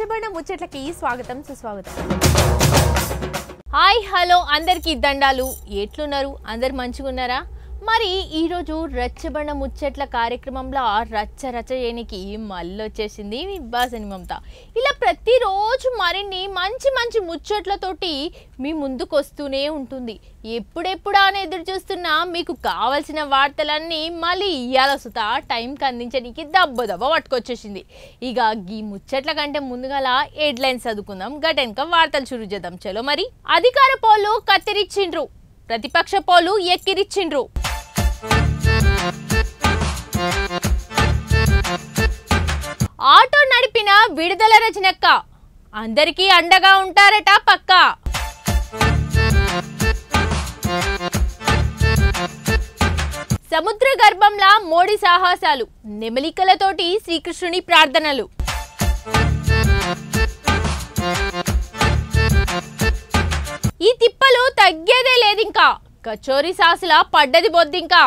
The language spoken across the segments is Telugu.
రచ్చబండ ముచ్చట్లకి స్వాగతం సుస్వాగతం. హాయ్ హలో అందరికీ దండాలు. ఎట్లున్నారు? అందరు మంచిగా ఉన్నారా? మరి ఈరోజు రచ్చబండ ముచ్చట్ల కార్యక్రమంలో రచ్చ చేయనికి మళ్ళీ వచ్చేసింది మీ బాసని మమత. ఇలా ప్రతిరోజు మరిన్ని మంచి మంచి ముచ్చట్లతోటి మీ ముందుకు వస్తూనే ఉంటుంది. ఎప్పుడెప్పుడా అని ఎదురు చూస్తున్నా మీకు కావాల్సిన వార్తలన్నీ మళ్ళీ ఇయ్యాల సుతా టైంకి అందించడానికి దెబ్బ పట్టుకొచ్చేసింది. ఇక ఈ ముచ్చట్ల కంటే ముందుగా హెడ్లైన్స్ చదువుకుందాం, గటెనక వార్తలు చురు చేద్దాం. చలో మరి. అధికార పోలు కత్తిరించిండ్రు, ప్రతిపక్ష పోలు ఎక్కిరిచ్చిండ్రు. ఆటో నడిపిన విడుదల రచనక్క అందరికీ అండగా ఉంటారట పక్క. సముద్ర గర్భంలా మోడీ సాహసాలు, నెమలికలతోటి శ్రీకృష్ణుని ప్రార్థనలు. ఈ తిప్పలు తగ్గేదే లేదింకా, కచోరీ సాసులా పడ్డది బొద్దింకా.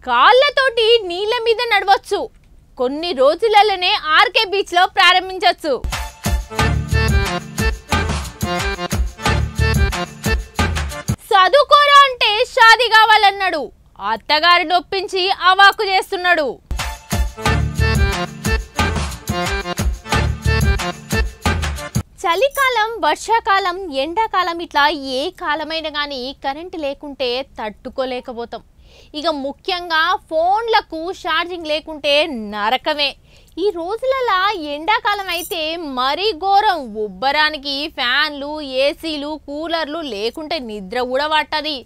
కాళ్ళతోటి నీళ్ళ మీద నడవచ్చు, కొన్ని రోజులలోనే ఆర్కే బీచ్ లో ప్రారంభించవచ్చు. చదువుకోరా అంటే షాదీ కావాలన్నాడు, అత్తగారిని ఒప్పించి అవాకు చేస్తున్నాడు. చలికాలం, వర్షాకాలం, ఎండాకాలం ఇట్లా ఏ కాలమైనా కానీ కరెంటు లేకుంటే తట్టుకోలేకపోతాం. ఇక ముఖ్యంగా ఫోన్లకు ఛార్జింగ్ లేకుంటే నరకమే. ఈ రోజులలో ఎండాకాలం అయితే మరీ ఘోరం. ఉబ్బరానికి ఫ్యాన్లు, ఏసీలు, కూలర్లు లేకుంటే నిద్ర కూడా పట్టది.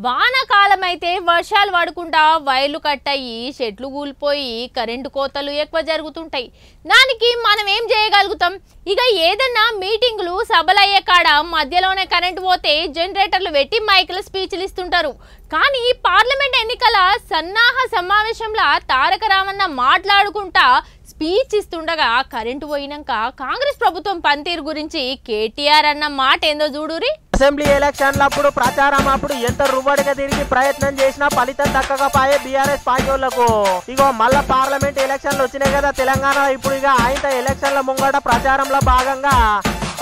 వానాకాలం అయితే వర్షాలు పడుకుంటా వైర్లు కట్టయి, చెట్లు కూలిపోయి కరెంటు కోతలు ఎక్కువ జరుగుతుంటాయి. దానికి మనం ఏం చేయగలుగుతాం? ఇక ఏదన్నా మీటింగులు సభలయ్యే కాడ మధ్యలోనే కరెంటు పోతే జనరేటర్లు పెట్టి మైకుల స్పీచ్లు ఇస్తుంటారు. కానీ పార్లమెంట్ ఎన్నికల సన్నాహ సమావేశంలో తారక రామన్న మాట్లాడుకుంటా స్పీచ్ ఇస్తుండగా కరెంటు పోయినాక కాంగ్రెస్ ప్రభుత్వం పనితీరు గురించి కేటీఆర్ అన్న మాట ఏందో చూడురి. అసెంబ్లీ ఎలక్షన్లప్పుడు ప్రచారం అప్పుడు ఎంత రువ్వడిగా తిరిగి ప్రయత్నం చేసినా ఫలితం దక్కకపోయే బీఆర్ఎస్ పార్టీ వాళ్ళకు. ఇగో మళ్ళా పార్లమెంట్ ఎలక్షన్లు వచ్చినాయి కదా తెలంగాణ. ఇప్పుడు ఇక ఆయన ఎలక్షన్ల ముంగట ప్రచారంలో భాగంగా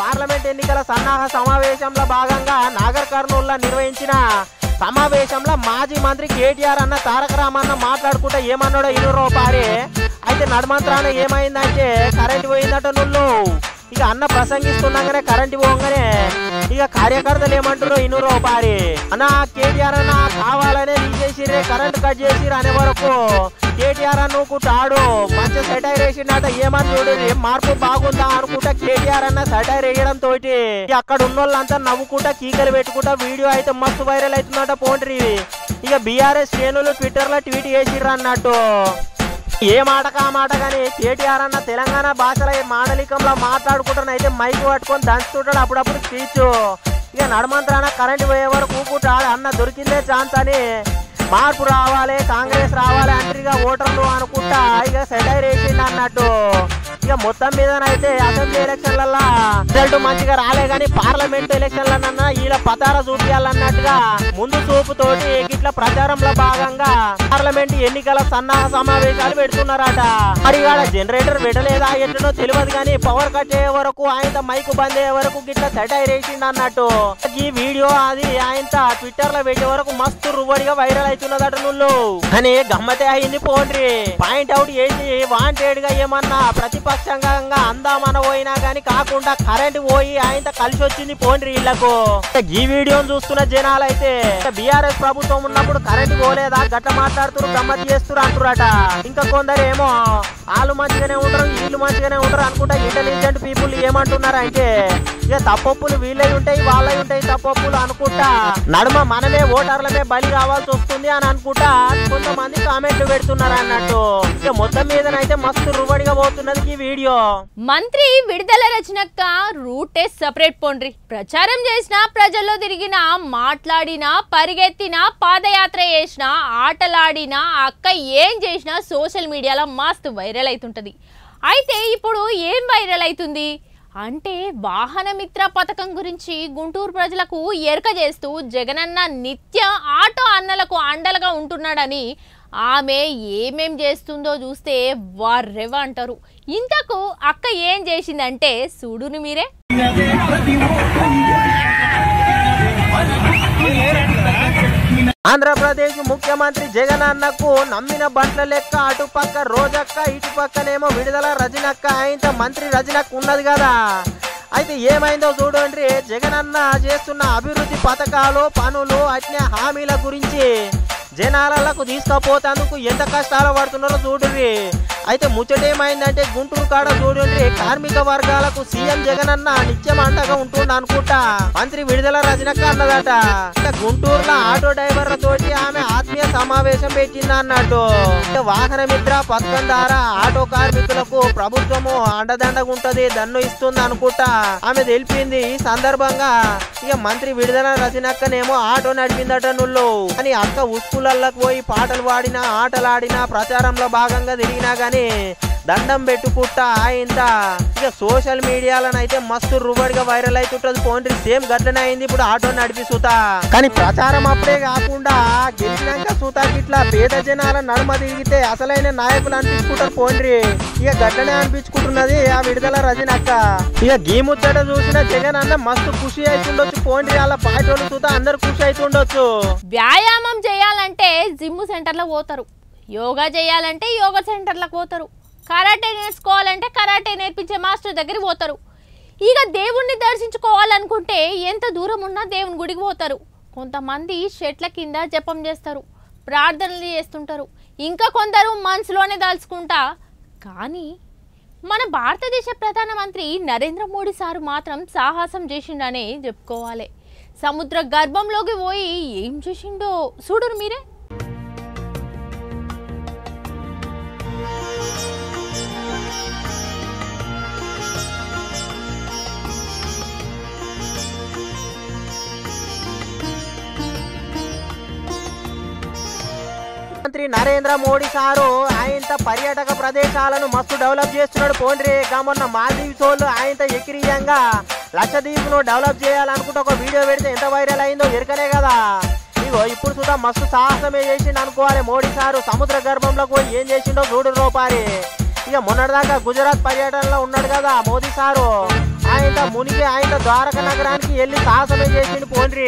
పార్లమెంట్ ఎన్నికల సన్నాహ సమావేశంలో భాగంగా నాగర్ కర్నూలులో నిర్వహించిన సమావేశంలో మాజీ మంత్రి కేటీఆర్ అన్న తారక రామన్న మాట్లాడుకుంటే ఏమన్నాడో ఇనురో పారి. అయితే నడుమంత్రాన ఏమైందంటే కరెంట్ పోయిందట నువ్వు. ఇక అన్న ప్రసంగిస్తున్నాగానే కరెంట్ పోగానే ఇక కార్యకర్తలు ఏమంటారో ఇనురో పారి. అన్న కేటీఆర్ అన్న కావాలనే తీసేసిరే, కరెంట్ కట్ చేసిరు అనే వరకు కేటీఆర్ అనుకుంటాడు మంచి సెటైర్ వేసిండట. ఏమని చూడు మార్పు బాగుందా అనుకుంటా కేటీఆర్ అన్న సెటైర్ వేయడం తోటి అక్కడ ఉన్న వాళ్ళంతా నవ్వుకుంటా కీకలు పెట్టుకుంటా వీడియో అయితే మస్తు వైరల్ అవుతుందట పోండ్రి. ఇక బీఆర్ఎస్ శ్రేణులు ట్విట్టర్ లో ట్వీట్ చేసిర్రు అన్నట్టు. ఏ మాటకా మాట కానీ కేటీఆర్ అన్న తెలంగాణ భాషలో మాండలికంలో మాట్లాడుకుంటాను అయితే మైక్ పట్టుకొని దంచుతుంటాడు అప్పుడప్పుడు స్పీచ్. ఇక నడమంత్రాన కరెంట్ పోయే వరకు కూకుంటాడు. అన్న దొరికిందే ఛాన్స్ అని మార్పు రావాలి, కాంగ్రెస్ రావాలి అంటారుగా ఓటర్లు అనుకుంటా ఇక సెటైర్ వేసిండు అన్నట్టు. ఇక మొత్తం మీదనైతే అసెంబ్లీ ఎలక్షన్లలో రిజల్ట్ మంచిగా రాలే కానీ పార్లమెంట్ ఎలక్షన్లన్నా వీళ్ళ పతార చూపించాలన్నట్టుగా ముందు చూపుతోటి ఇట్లా ప్రచారంలో భాగంగా పార్లమెంట్ ఎన్నికల సన్నాహ సమావేశాలు పెడుతున్నారట. మరి ఇవాళ జనరేటర్ పెట్టలేదా ఎట్లనో తెలియదు కానీ పవర్ కట్ అయ్యే వరకు ఆయన మైకు బంద్ అయ్యే వరకు గిట్లా సెటైర్ వేసిండు అన్నట్టు. ఈ వీడియో అది ఆయన ట్విట్టర్ లో పెట్టే వరకు మస్తు రువ్వడిగా వైరల్ అవుతున్నదట నువ్వు. అని గమ్మతే అయింది పోండ్రి. పాయింట్ అవుట్ చేసి వాంటెడ్ గా ఏమన్నా ప్రతిపక్షంగా అందామన పోయినా గానీ కాకుండా కరెంట్ పోయి ఆయన కలిసి వచ్చింది పోండ్రి వీళ్లకు. ఈ వీడియోను చూస్తున్న జనాలు అయితే బీఆర్ఎస్ ప్రభుత్వం ఉన్నప్పుడు కరెంట్ పోలేదా గట్ల మాట్లాడుతున్నారు, గమ్మత్ చేస్తున్నారు అంటురట. ఇంకా కొందరు ఏమో వాళ్ళు మంచిగానే ఉంటారు వీళ్ళు మంచిగానే ఉంటారు అనుకుంటా ఇంటెలిజెంట్ పీపుల్ ఏమంటున్నారు అంటే ఇక తప్పొప్పులు వీళ్ళై ఉంటాయి వాళ్ళై ఉంటాయి తప్పొప్పులు అనుకుంటా నడుమ మనమే ఓటర్లమే బలి కావాల్సి వస్తుంది అని అనుకుంటా కొంతమంది కామెంట్లు పెడుతున్నారు అన్నట్టు. ఇక మొత్తం మీదనైతే మస్తు రువడిగా పోతున్నది ఈ వీడియో. మంత్రి విడుదల రచనక్క రూటే సెపరేట్ పోండ్రి. ప్రచారం చేసిన, ప్రజల్లో తిరిగిన, మాట్లాడిన, పరిగెత్తిన, పాదయాత్ర చేసిన, ఆటలాడిన అక్క ఏం చేసినా సోషల్ మీడియాలో మస్తు వైరల్ అవుతుంటది. అయితే ఇప్పుడు ఏం వైరల్ అవుతుంది అంటే వాహన మిత్ర పథకం గురించి గుంటూరు ప్రజలకు ఎరక చేస్తూ జగనన్న నిత్య ఆటో అన్నలకు అండలుగా ఉంటున్నాడని ఆమె ఏమేం చేస్తుందో చూస్తే వర్రెవ అంటారు. ఇంతకు అక్క ఏం చేసిందంటే చూడుని మీరే. ఆంధ్రప్రదేశ్ ముఖ్యమంత్రి జగన్ అన్నకు నమ్మిన బంట్ల లెక్క అటుపక్క రోజక్క ఇటు పక్కనేమో విడుదల రజనక్క ఆయనతో మంత్రి రజనక్క ఉన్నది కదా. అయితే ఏమైందో చూడండి. జగన్ అన్న చేస్తున్న అభివృద్ధి పథకాలు పనులు అట్నే హామీల గురించి జనాలకు తీసుకపోతేందుకు ఎంత కష్టాలు పడుతున్నారో చూడండి. అయితే ముచ్చటేమైందంటే గుంటూరు కాడ చూడండి కార్మిక వర్గాలకు సీఎం జగన్ అన్న నిత్యం అండగా ఉంటుండ అనుకుంటా మంత్రి విడుదల రజనక్క అన్నదట. గుంటూరులో ఆటో డ్రైవర్ల తోటి ఆమె ఆత్మీయ సమావేశం పెట్టింది అన్నట్టు. వాహన మిత్ర పథకం ద్వారా ఆటో కార్మికులకు ప్రభుత్వము అండదండగా ఉంటది దన్ను ఇస్తుంది అనుకుంటా ఆమె తెలిపింది. ఈ సందర్భంగా ఇక మంత్రి విడుదల రజనక్కనేమో ఆటో నడిపిందట నుళ్ళు అని అక్క ఉస్కూళ్ళకు పోయి పాటలు పాడినా ఆటలాడినా ప్రచారంలో భాగంగా తిరిగినా గానీ దండం పెట్టుకుంటా ఇంత ఇక సోషల్ మీడియాలోనైతే మస్తు రుబడిగా వైరల్ అవుతుంటది. పోండ్రి సేమ్ గట్లనే అయింది ఇప్పుడు ఆటో నడిపి సూతా. కానీ ప్రచారం అప్పుడే కాకుండా గెలిచినాక సూతాకి ఇట్లా పేద జనాల నడుమ తిరిగితే అసలైన నాయకులు అనిపించుకుంటారు. పోండ్రి ఇక గట్లనే అనిపించుకుంటున్నది ఆ విడుదల రజనక్క. ఇక గీ ముచ్చట చూసిన జగన్ అన్న మస్తు ఖుషి అవుతుండొచ్చు. పోండ్రి అలా పాటోళ్ళు సూతా అందరు ఖుషి అవుతుండొచ్చు. వ్యాయామం చేయాలంటే జిమ్ సెంటర్లో పోతారు, యోగా చేయాలంటే యోగా సెంటర్లకు పోతారు, కరాటే నేర్చుకోవాలంటే కరాటే నేర్పించే మాస్టర్ దగ్గరికి పోతారు. ఇక దేవుణ్ణి దర్శించుకోవాలనుకుంటే ఎంత దూరం ఉన్నా దేవుని గుడికి పోతారు. కొంతమంది చెట్ల కింద జపం చేస్తారు, ప్రార్థనలు చేస్తుంటారు, ఇంకా కొందరు మనసులోనే దాల్చుకుంటా. కానీ మన భారతదేశ ప్రధానమంత్రి నరేంద్ర మోడీ సారు మాత్రం సాహసం చేసిండనే చెప్పుకోవాలి. సముద్ర గర్భంలోకి పోయి ఏం చేసిండో చూడరు మీరే. మంత్రి నరేంద్ర మోడీ సారు ఆయన పర్యాటక ప్రదేశాలను మస్తు డెవలప్ చేస్తున్నాడు. పోండ్రి మొన్న మాల్దీవ్స్ వాళ్ళు ఆయన ఎకిరియంగా లక్షద్వీప్ను డెవలప్ చేయాలనుకుంటే ఒక వీడియో పెడితే ఎంత వైరల్ అయిందో ఎరకనే కదా. ఇగో ఇప్పుడు చూద్దా మస్తు సాహసమే చేసిండు అనుకోవాలి మోడీ సారు. సముద్ర గర్భంలోకి పోయి ఏం చేసిండో చూడు రూపాయి. ఇక మొన్నటిదాకా గుజరాత్ పర్యటనలో ఉన్నాడు కదా మోదీ సారు. ఆయన మునిగి ఆయన ద్వారక నగరానికి వెళ్ళి సాహసమే చేసిండు. పోండ్రి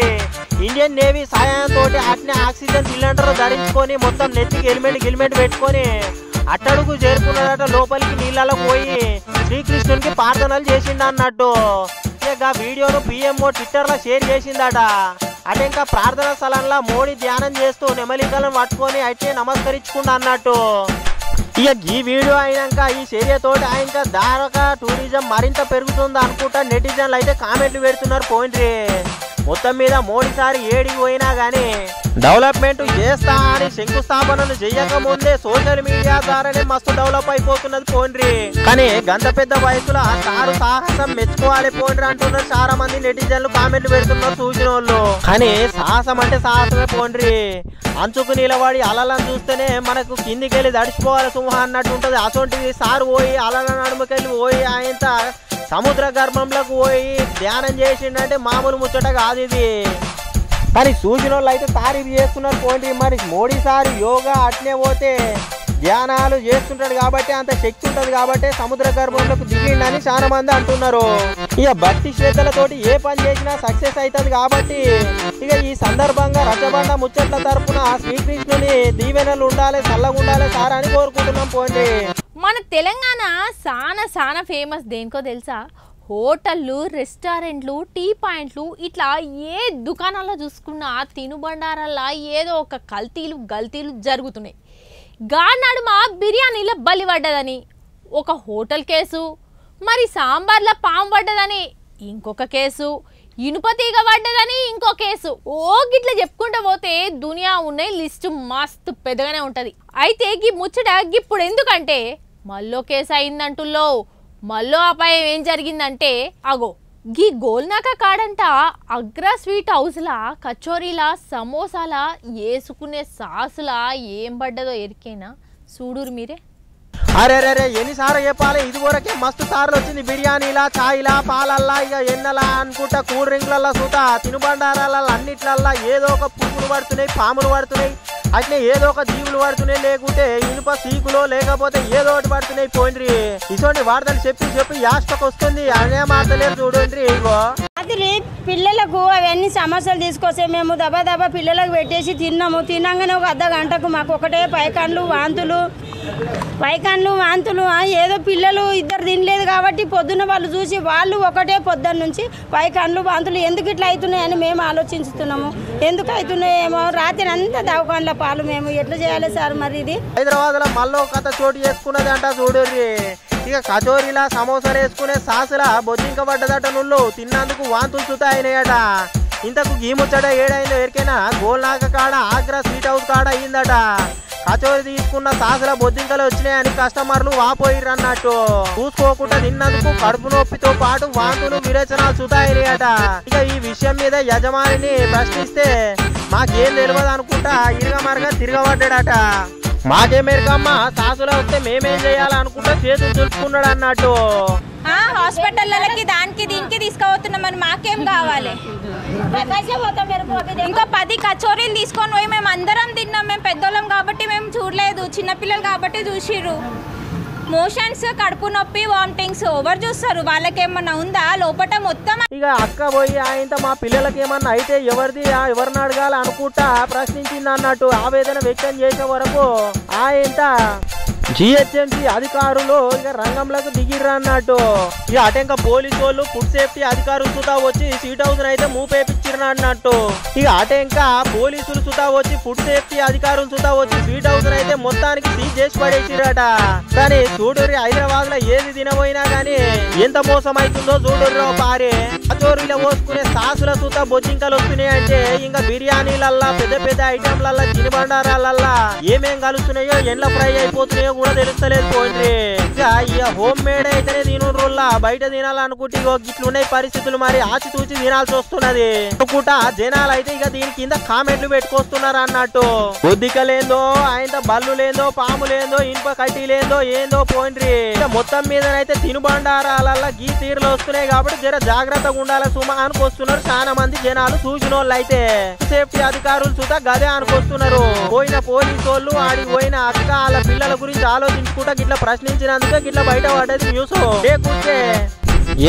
ఇండియన్ నేవీ సాయంతో అట్నే ఆక్సిజన్ సిలిండర్ ధరించుకొని మొత్తం నెత్తికి హెల్మెట్ పెట్టుకొని అట్టడుగు చేరుకున్నదట. లోపలికి నీళ్ళలో పోయి శ్రీకృష్ణునికి ప్రార్థనలు చేసిండు అన్నట్టు. ఇక వీడియోను పిఎంఓ ట్విట్టర్లో షేర్ చేసిందట. అంటే ఇంకా ప్రార్థన స్థలంలో మోడీ ధ్యానం చేస్తూ నెమలికలను పట్టుకొని అయితే నమస్కరించుకుంటా అన్నట్టు. ఇక ఈ వీడియో అయినాక ఈ చర్యతోటి ఆయన ద్వారకా టూరిజం మరింత పెరుగుతుంది అనుకుంటా నెటిజన్లు అయితే కామెంట్లు పెడుతున్నారు. పోయిండ్రి మొత్తం మీద మోడీ సారి ఏడికి పోయినా గానీ డెవలప్మెంట్ చేస్తా అని శంకుస్థాపనలు చేయక ముందే సోషల్ మీడియా ద్వారానే మస్తు డెవలప్ అయిపోతున్నది. పోండ్రి కానీ గంత పెద్ద వయసులో ఆ సారు సాహసం మెచ్చుకోవాలి పోండ్రి అంటున్నారు చాలా మంది నెటిజన్లు కామెంట్లు పెడుతున్నారు చూసిన వాళ్ళు. కానీ సాహసం అంటే సాహసమే పోండ్రి. అంచుకు నిలబడి అలలను చూస్తేనే మనకు కిందికి వెళ్ళి దడిచిపోవాలి సింహ అన్నట్టు ఉంటది. అసొంటిది సారు పోయి అలల నడుముకెళ్ళి పోయి ఆయన సముద్ర గర్భంలోకి పోయి ధ్యానం చేసిండంటే మామూలు ముచ్చట కాదు ఇది. కానీ చూసిన వాళ్ళు అయితే తారీఫ్ చేస్తున్నారు. పోండి మరి మోడీ సార్ యోగా అట్నే పోతే ధ్యానాలు చేస్తుంటాడు కాబట్టి అంత శక్తి ఉంటుంది కాబట్టి సముద్ర గర్భంలోకి దిగిండని చాలా మంది అంటున్నారు. ఇక భక్తి శ్రద్ధలతోటి ఏ పని చేసినా సక్సెస్ అవుతుంది కాబట్టి ఇక ఈ సందర్భంగా రచ్చబండ ముచ్చట్ల తరపున శ్రీకృష్ణుని దీవెనలు ఉండాలి చల్లగా ఉండాలి సార్ అని కోరుకుంటున్నాం. పోండి మన తెలంగాణ చాలా ఫేమస్ దేనికో తెలుసా? హోటళ్ళు, రెస్టారెంట్లు, టీ పాయింట్లు ఇట్లా ఏ దుకాణాల్లో చూసుకున్నా తినుబండారాల్లో ఏదో ఒక గల్తీలు జరుగుతున్నాయి. గానాడుమ బిర్యానీలో బలి పడ్డదని ఒక హోటల్ కేసు, మరి సాంబార్లో పాము పడ్డదని ఇంకొక కేసు, ఇనుప తీగ పడ్డదని ఇంకో కేసు. గిట్లా చెప్పుకుంటూ పోతే దునియా ఉన్నాయి లిస్టు మస్తు పెద్దగానే ఉంటుంది. అయితే గీ ముచ్చట ఇప్పుడు ఎందుకంటే మళ్ళీ కేసు అయిందంటుల్లో. మళ్ళీ అపాయం ఏం జరిగిందంటే అగో గీ గోల్నాక కాడంట అగ్రా స్వీట్ హౌస్లా కచోరీలా సమోసాలా వేసుకునే సాసులా ఏం పడ్డదో ఎరికేనా చూడురు మీరే. అరే ఎన్నిసార్లు చెప్పాలి? ఇదివరకే మస్తు సార్లు వచ్చింది బిర్యానీలా చాయ్లా పాలల్లా ఇక ఎన్నెలా అనుకుంటా కూల్ డ్రింక్లల్లా సూతా తినుబండారాల అన్నిట్లల్లా ఏదో ఒక పురుగులు పడుతున్నాయి పాములు పడుతున్నాయి అట్నే ఏదో ఒక జీవులు పడుతున్నాయి, లేకుంటే ఇనుప సీకులో లేకపోతే ఏదో ఒకటి పడుతున్నాయి. పోయిండ్రి ఇటువంటి వార్తలు చెప్పి యాస్టకు వస్తుంది, అనే మాటలేరు చూడండి. ఇగో అది పిల్లలకు అవన్నీ సమస్యలు తీసుకొస్తే మేము దబా పిల్లలకు పెట్టేసి తిన్నాము. తిన్నాగానే ఒక అర్ధ గంటకు మాకు ఒకటే పైకాన్లు వాంతులు ఏదో పిల్లలు ఇద్దరు తినలేదు కాబట్టి పొద్దున్న వాళ్ళు చూసి వాళ్ళు ఒకటే పొద్దున్న నుంచి పైకాన్లు వాంతులు ఎందుకు ఇట్లా అవుతున్నాయని మేము ఆలోచిస్తున్నాము. ఎందుకు అవుతున్నాయేమో రాత్రి అంతా దవాఖానల పాలు మేము ఎట్లా చేయాలి సార్? మరి ఇది హైదరాబాద్ లో మళ్ళీ కథ చోటు చేసుకున్నది అంట చూడర్రి. ఇక కచోరీలా సమోసాలు వేసుకునే సాసులా బొజ్జింక పడ్డదట. నుళ్ళు తిన్నందుకు వాంతులు సుతాయినాయట. ఇంతకు గీముచ్చట ఏడైందో ఎరికైనా గోల్నాక కాడ ఆగ్రా స్వీట్ హౌస్ కాడ అయిందట. కచోరీ తీసుకున్న సాసుల బొద్దింకలు వచ్చినాయని కస్టమర్లు వాపోయిర్రు అన్నట్టు. చూసుకోకుండా తిన్నందుకు కడుపు నొప్పితో పాటు వాంతులు విరేచనాలు సుతాయినాయట. ఇక ఈ విషయం మీద యజమానిని ప్రశ్నిస్తే మాకేం తెలియదు అనుకుంటా ఇరగమరగా తిరగబడ్డాడట. మాకేమెరకమ్మా సాసులు వస్తే మేమేం చేయాలనుకుంటా చేతులు దులుపుకున్నాడు అన్నట్టు. హాస్పిటల్లకి దానికి దీనికి తీసుకుపోతున్నామని మాకేం కావాలి? ఇంకా 10 కచోరీలు తీసుకొని పోయి మేము అందరం తిన్నాం. మేము పెద్దోళ్ళం కాబట్టి మేము చూడలేదు, చిన్నపిల్లలు కాబట్టి చూసిర్రు. మోషన్స్, కడుపు నొప్పి, వామిటింగ్స్ ఎవరు చూస్తారు? వాళ్ళకేమన్నా ఉందా లోపల మొత్తం? ఇక అక్క పోయి ఆయనతో మా పిల్లలకి ఏమన్నా అయితే ఎవరిని అడగాలి అనుకుంటా ప్రశ్నించింది అన్నట్టు. ఆవేదన వ్యక్తం చేసే వరకు ఆయనత జిహెచ్ఎంసీ అధికారులు ఇక రంగంలోకి దిగిర్రు అన్నట్టు. ఇక అటెంక పోలీసు వాళ్ళు ఫుడ్ సేఫ్టీ అధికారులు సుతా వచ్చి స్వీట్ హౌస్ అయితే మూపేపించిర్రు అన్నట్టు. ఇక అటెంక పోలీసులు సుతా వచ్చి ఫుడ్ సేఫ్టీ అధికారులు సుతా వచ్చి స్వీట్ హౌస్ అయితే మొత్తానికి సీజ్ చేసి పడేసిరట. కానీ చూడుర్రి హైదరాబాద్ లో ఏది తినబోయినా గానీ ఎంత మోసం అవుతుందో చూడుర్రో పారే. కచోరీలో పోసుకునే సాసుల సుతా బొజ్జింకలు వస్తున్నాయి అంటే ఇంకా బిర్యానీలల్లా పెద్ద ఐటెంలల్లా తినుబండారాలల్లా ఏమేం కలుస్తున్నాయో ఎండ్ల ఫ్రై అయిపోతున్నాయో కూడా తెలుస్తలేదు. పోయింది ఇక హోమ్ మేడ్ అయితేనే తినుర్రుల్లా బయట తినాలనుకుంటే ఇట్లున్నాయి పరిస్థితులు. మరి ఆచితూచి తినాల్సి వస్తున్నది అనుకుంటా జనాలు అయితే ఇక దీని కింద కామెంట్లు పెట్టుకొస్తున్నారు అన్నట్టు. బొద్దికలేందో ఆయన బల్లు లేందో పాము లేందో ఇనుప కట్టి లేందో ఏందో పోయిండ్రి. మొత్తం మీదనైతే తినుబండారాలల్లా గీ తీరులు వస్తున్నాయి కాబట్టి జర జాగ్రత్తగా ఉండాలి సుమా అనుకొస్తున్నారు చాలా మంది జనాలు. చూసిన వాళ్ళు అయితే సేఫ్టీ అధికారులు సుతా గదే అనుకొస్తున్నారు. పోయిన పోలీసు వాళ్ళు ఆడికి పోయిన అక్క వాళ్ళ పిల్లల గురించి ఆలోచించుకుంటా గిట్లా ప్రశ్నించినందుకే గిట్లా బయట పడ్డది న్యూస్. లేకుంటే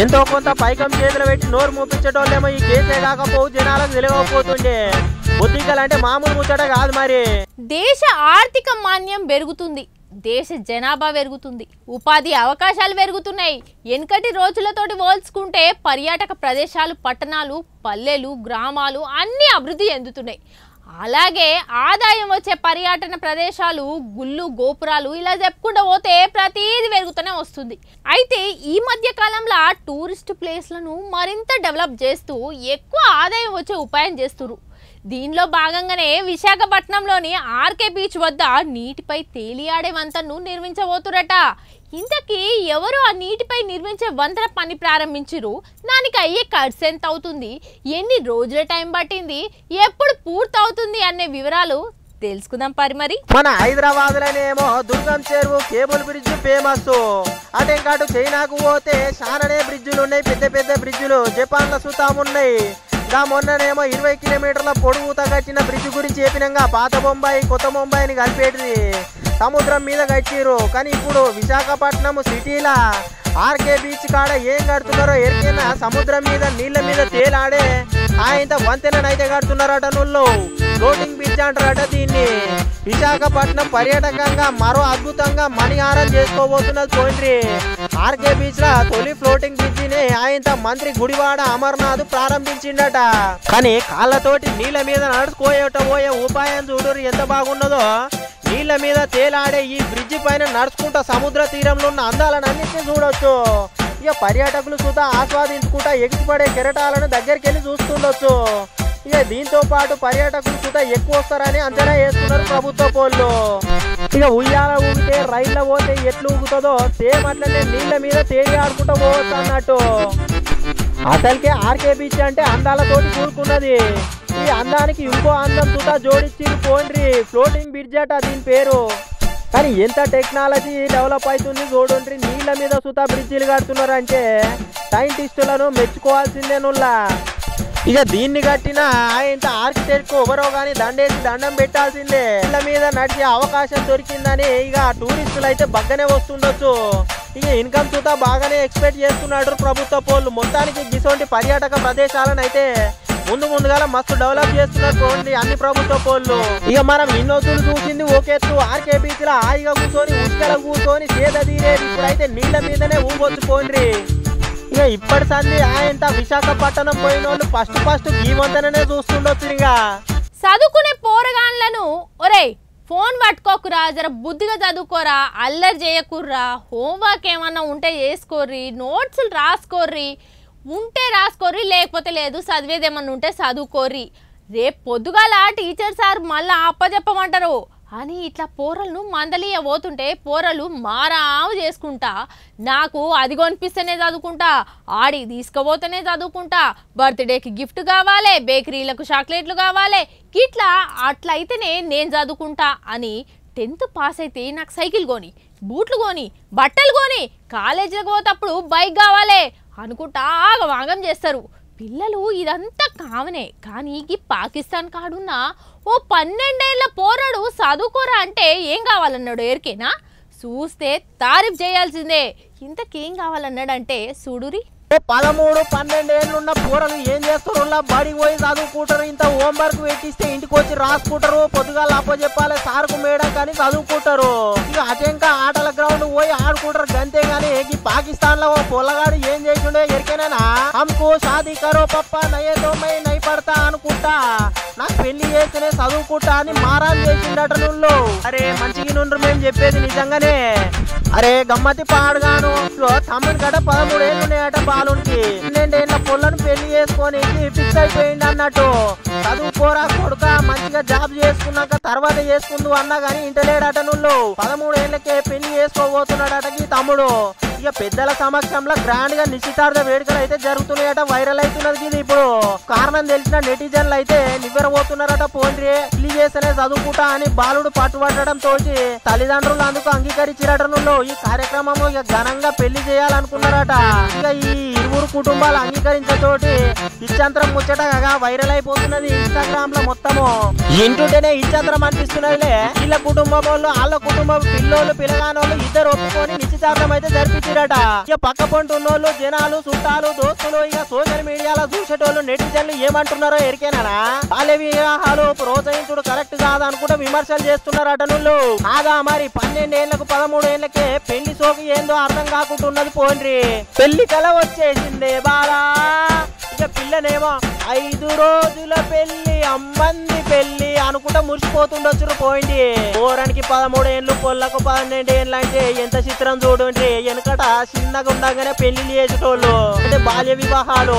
ఎంతో కొంత పైకం చేతులు పెట్టి నోరు మూపించేటోళ్ళేమో ఈ కేసే కాకపోవు జనాలకు తెలియకపోతుండే. బొద్దికలంటే మామూలు ముచ్చట కాదు. మరి దేశ ఆర్థిక మాన్యం పెరుగుతుంది, దేశ జనాభా పెరుగుతుంది, ఉపాధి అవకాశాలు పెరుగుతున్నాయి. వెనుకటి రోజులతోటి పోల్చుకుంటే పర్యాటక ప్రదేశాలు, పట్టణాలు, పల్లెలు, గ్రామాలు అన్నీ అభివృద్ధి చెందుతున్నాయి. అలాగే ఆదాయం వచ్చే పర్యాటన ప్రదేశాలు, గుళ్ళు, గోపురాలు ఇలా చెప్పుకుంటూ పోతే ప్రతిదీ పెరుగుతూనే వస్తుంది. అయితే ఈ మధ్య కాలంలో టూరిస్ట్ ప్లేస్లను మరింత డెవలప్ చేస్తూ ఎక్కువ ఆదాయం వచ్చే ఉపాయం చేస్తున్నారు. దీనిలో భాగంగానే విశాఖపట్నంలోని ఆర్కే బీచ్ వద్ద నీటిపై తేలియాడే వంతెనను నిర్మించబోతురట. ఇంతకీ ఎవరు ఆ నీటిపై నిర్మించే వంతెన పని ప్రారంభించారు? దానికి అయ్యే ఖర్చు ఎంత అవుతుంది? ఎన్ని రోజుల టైం పట్టింది? ఎప్పుడు పూర్తవుతుంది అనే వివరాలు తెలుసుకుందాం మరి. మన హైదరాబాద్ లోనేమో దుర్గం చెరువు కేబుల్ బ్రిడ్జ్ ఫేమస్. అటెంకాటు చైనాకు పోతే చాలానే బ్రిడ్జులు ఉన్నాయి, పెద్ద బ్రిడ్జులు జపాన్ లో సుతాం ఉన్నాయి. మొన్ననేమో 20 కిలోమీటర్ల పొడుగుతా కట్టిన బ్రిడ్జ్ గురించి చెప్పినాక పాత బొంబాయి కొత్త బొంబాయిని కలిపేది సముద్రం మీద కట్టిరు. కానీ ఇప్పుడు విశాఖపట్నం సిటీలా ఆర్కే బీచ్ కాడ ఏం కడుతున్నారో ఎరికైనా సముద్రం మీద నీళ్ల మీద తేలాడే ఆయన వంతెనైతే కడుతున్నారట. నుళ్ళు ఫ్లోటింగ్ బ్రిడ్జ్ అంటారట దీన్ని. విశాఖపట్నం పర్యాటకంగా మరో అద్భుతంగా మణిహారం చేసుకోబోతున్నది. పోయిండ్రి ఆర్కే బీచ్ లా తొలి ఫ్లోటింగ్ బ్రిడ్జ్ ని ఆయన మంత్రి గుడివాడ అమర్నాథ్ ప్రారంభించిండట. కానీ కాళ్ళతోటి నీళ్ల మీద నడుచుకోయే ఉపాయం చూడరు ఎంత బాగున్నదో. నీళ్ల మీద తేలాడే ఈ బ్రిడ్జి పైన నడుచుకుంటా సముద్ర తీరంలో ఉన్న అందాలన్నింటినీ చూడొచ్చు. ఇక పర్యాటకులు సుతా ఆస్వాదించుకుంటా ఎగిసిపడే కెరటాలను దగ్గరికి వెళ్ళి చూస్తుండొచ్చు. ఇక దీంతో పాటు పర్యాటకులు సుతా ఎక్కువ వస్తారని అంచనా వేస్తున్నారు ప్రభుత్వ పోళ్ళు. ఇక ఉయ్యాల ఊగితే రైల్లో పోతే ఎట్లు ఊగుతుందో సేమ్ అట్లనే నీళ్ల మీద తేలి ఆడుకుంటూ పోవచ్చు అన్నట్టు. అసలుకే ఆర్కే బీచ్ అంటే అందాలతోటి కూడుకున్నది. ఈ అందానికి ఇంకో అందం సుతా జోడించి పోండ్రి ఫ్లోటింగ్ బ్రిడ్జ్ అట దీని పేరు. కానీ ఎంత టెక్నాలజీ డెవలప్ అవుతుంది చూడండి. నీళ్ల మీద సుతా బ్రిడ్జిలు కడుతున్నారు అంటే సైంటిస్టులను మెచ్చుకోవాల్సిందే. నుల్లా ఇక దీన్ని కట్టిన ఇంత ఆర్కిటెక్ట్ ఎవరో గానీ దండేసి దండం పెట్టాల్సిందే. ఇళ్ళ మీద నడిచే అవకాశం దొరికిందని ఇక టూరిస్టులు అయితే బగ్గనే వస్తుండొచ్చు. ఇక ఇన్కమ్ చూతా బాగానే ఎక్స్పెక్ట్ చేస్తున్నాడు ప్రభుత్వ పోళ్ళు. మొత్తానికి గిసోంటి పర్యాటక ప్రదేశాలను అయితే ముందుగా మస్తు డెవలప్ చేస్తున్నారు చూడండి అన్ని ప్రభుత్వ పోళ్ళు. ఇక మనం ఇన్నోతులు చూసింది ఒకెత్తు. ఆర్కే బీచ్ లో హాయిగా కూర్చొని ఉష్కల కూర్చొని సేద తీరేది. ఇప్పుడైతే నీళ్ల మీదనే ఊగొచ్చు పోండ్రి. ఇక ఇప్పటి సంది ఆయన విశాఖపట్నం పోయిన వాళ్ళు ఫస్ట్ ఈ వంతననే చూస్తుండొచ్చు. ఇక చదువుకునే పోరగాన్లను ఒరే ఫోన్ పట్టుకోకురా, జర బుద్ధిగా చదువుకోరా, అల్లరి చేయకుర్రా, హోంవర్క్ ఏమన్నా ఉంటే చేసుకోర్రి, నోట్స్లు రాసుకోర్రి, ఉంటే రాసుకోర్రి, లేకపోతే లేదు, చదివేది ఏమన్నా ఉంటే చదువుకోర్రి, రేపు పొద్దుగాల టీచర్ సార్ మళ్ళీ అప్పచెప్పమంటారు అని ఇట్లా పోరలను మందలియ పోతుంటే పోరలు మారావు చేసుకుంటా, నాకు అది కొనిపిస్తేనే చదువుకుంటా, ఆడి తీసుకుపోతేనే చదువుకుంటా, బర్త్డేకి గిఫ్ట్ కావాలి, బేకరీలకు చాక్లెట్లు కావాలి, ఇట్లా అట్లయితేనే నేను చదువుకుంటా అని 10th పాస్ అయితే నాకు సైకిల్ కొని, బూట్లు కొని, బట్టలు కొని, కాలేజీలకు పోతప్పుడు బైక్ కావాలి అనుకుంటా ఆగవాగం చేస్తారు పిల్లలు. ఇదంతా కామనే. కానీ ఈ పాకిస్తాన్ కాడున్న ఓ 12 ఏళ్ల పోరాడు చదువుకోరా అంటే ఏం కావాలన్నాడు ఎరికేనా? చూస్తే తారీఫ్ చేయాల్సిందే. ఇంతకేం కావాలన్నాడంటే చూడురి. 13-12 ఏళ్ళున్న పోరలు ఏం చేస్తారు? బడికి పోయి చదువుకుంటారు. ఇంత హోంవర్క్ పెట్టిస్తే ఇంటికి వచ్చి రాసుకుంటారు. పొద్దుగాల అప్పచెప్పాలి సార్కు మేడం కానీ చదువుకుంటారు. ఇక అటెంక ఆటల గ్రౌండ్ పోయి ఆడుకుంటారు గంతే. గానీ ఈ పాకిస్తాన్ లో ఓ పొల్లగాడు ఏం చేసిండే ఎరికేనా? హమ్కు షాదీ కరో పప్ప నయే తో మై నై పడతా అనుకుంటా, నాకు పెళ్లి చేస్తేనే చదువుకుంటా అని మారాన్ చేసిండట నువ్వు. అరే మంచిగా నుండ్రు మేము చెప్పేది నిజంగానే. అరే గమ్మతి పాడుగాను తమ్ముని గడ 13 ఏళ్ళు ఉన్నాయట బాలునికి. 12 ఏళ్ళ పొల్లను పెళ్లి చేసుకొని ఫిక్స్ అయిపోయింది అన్నట్టు. చదువుకోరా కొడుక, మంచిగా జాబ్ చేసుకున్నాక తర్వాత చేసుకుందు అన్నా గానీ ఇంటలేడట నువ్వు. 13 ఏళ్ళకే పెళ్లి చేసుకోబోతున్నాడట ఈ తమ్ముడు. ఇక పెద్దల సమక్షంలో గ్రాండ్ గా నిశ్చితార్థ వేడుకలు అయితే జరుగుతున్నాయట. వైరల్ అవుతున్నది ఇది ఇప్పుడు. కారణం తెలిసిన నెటిజన్లు అయితే నివ్వెరబోతున్నారట. పోండ్రి పెళ్లి చేస్తేనే చదువుకుంటా అని బాలుడు పట్టుబట్టడం తోటి తల్లిదండ్రులు అందుకు అంగీకరించారట నువ్వు. ఈ కార్యక్రమం ఇక ఘనంగా పెళ్లి చేయాలనుకున్నారట. ఇక ఈ ఇరువురు కుటుంబాలు అంగీకరించతోటి ఇచ్చంతరం ముచ్చటగా వైరల్ అయిపోతున్నది ఇన్స్టాగ్రామ్ లో మొత్తము. ఇంటుంటేనే ఇచ్చంతరం అనిపిస్తున్నదిలే. వీళ్ళ కుటుంబం వాళ్ళు వాళ్ళ కుటుంబం పిల్లోళ్ళు పిల్లగానోళ్ళు ఇద్దరు ఒప్పుకొని నిశ్చితార్థం అయితే జరిపించారట. ఇక పక్క పొంటి ఉన్నోళ్ళు జనాలు చుట్టాలు దోస్తులు ఇక సోషల్ మీడియాలో చూసేటోళ్ళు నెటిజన్లు ఏమంటున్నారో ఎరికేనా? బాల్య వివాహాలు ప్రోత్సహించుడు కరెక్ట్ కాదు అనుకుంటే విమర్శలు చేస్తున్నారట నువ్వు. కాదా మరి 12 ఏళ్లకు 13 ఏళ్లకే పెళ్లి సోకి ఏందో అర్థం కాకుంటున్నది పోండ్రి. పెళ్లి కల వచ్చేసిందే బాలా. ఇక పిల్లనేమో 5 రోజుల పెళ్లి అమ్మంది పెళ్లి అనుకుంటా మురిసిపోతుండొచ్చు పోయింది. పోరానికి 13 ఏళ్ళు పొల్లకు 12 ఏళ్ళు అంటే ఎంత చిత్రం చూడండి. వెనకట చిన్నగా ఉండగానే పెళ్లి చేసేటోళ్ళు అంటే బాల్య వివాహాలు.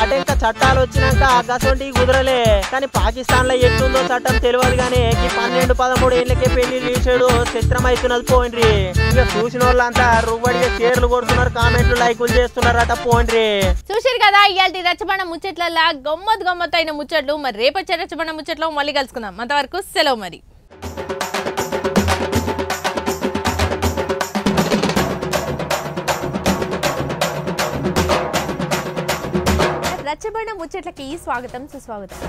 అటెంక చట్టాలు వచ్చినాక గసంటి కుదరలే. కానీ పాకిస్తాన్ లో ఎట్లుందో చట్టం తెలియదు. కానీ 12-13 ఏళ్ళకే పెళ్లి చేసాడు చిత్రం అవుతున్నది పోయిండ్రి. ఇక చూసిన వాళ్ళంతా రువ్వడిగా షేర్లు కొడుతున్నారు, కామెంట్లు లైకులు చేస్తున్నారట పోండ్రి. చూసారు కదా ఇయాల్టి రచ్చబండ ముచ్చట్లలా గమ్మత్తైన ముచ్చట్లు. మరి రేపొచ్చే రచ్చబండ ముచ్చట్లో మళ్ళీ కలుసుకుందాం. అంతవరకు సెలవు. మరి రచ్చబండ ముచ్చట్లకి స్వాగతం సుస్వాగతం.